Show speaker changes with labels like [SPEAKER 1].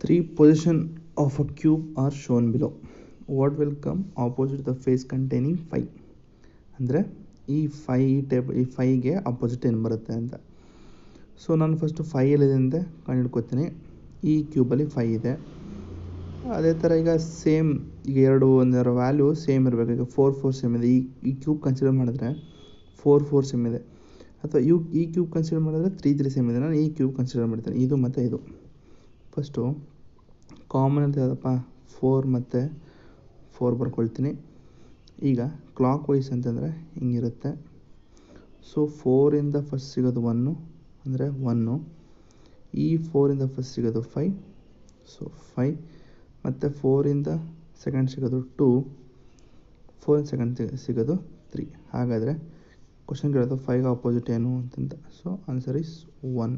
[SPEAKER 1] Three positions of a cube are shown below. What will come opposite the face containing 5? ಅಂದರೆ ಈ 5ಗೆ opposite ಏನು ಬರುತ್ತೆ ಅಂತ. So ನಾನು ಫಸ್ಟು 5 ಎಲ್ಲಿದೆ ಅಂತ ಕಂಡುಹಿಡ್ಕೊತೀನಿ. ಈ ಕ್ಯೂಬಲ್ಲಿ 5 ಇದೆ. ಅದೇ ಥರ ಈಗ ಸೇಮ್ ಈಗ ಒಂದರ ವ್ಯಾಲ್ಯೂ ಸೇಮ್ ಇರಬೇಕು. ಈಗ 4 4 ಸೇಮ್ ಇದೆ. ಈ ಕ್ಯೂಬ್ ಕನ್ಸಿಡರ್ ಮಾಡಿದ್ರೆ 4 4 ಸೇಮ್ ಇದೆ. ಅಥವಾ ಈ ಕ್ಯೂಬ್ ಕನ್ಸಿಡರ್ ಮಾಡಿದ್ರೆ 3 3 ಸೇಮ್ ಇದೆ. ನಾನು ಈ ಕ್ಯೂಬ್ ಕನ್ಸಿಡರ್ ಮಾಡ್ತೀನಿ, ಇದು ಮತ್ತು ಇದು. ಫಸ್ಟು ಕಾಮನ್ ಅಂತ ಯಾವುದಪ್ಪ 4 ಮತ್ತು 4 ಬರ್ಕೊಳ್ತೀನಿ. ಈಗ ಕ್ಲಾಕ್ ವೈಸ್ ಅಂತಂದರೆ ಹಿಂಗಿರುತ್ತೆ. ಸೊ 4ಇಂದ ಫಸ್ಟ್ ಸಿಗೋದು 1 ಅಂದರೆ 1, ಈ 4ಇಂದ ಫಸ್ಟ್ ಸಿಗೋದು 5, ಸೊ 5, ಮತ್ತು 4ಇಂದ ಸೆಕೆಂಡ್ ಸಿಗೋದು 2, 4 ಸೆಕೆಂಡ್ ಸಿಗೋದು 3. ಹಾಗಾದರೆ ಕ್ವಶನ್ ಕೇಳೋದು 5ಗೆ ಆಪೋಸಿಟ್ ಏನು ಅಂತಂತ. So answer is 1.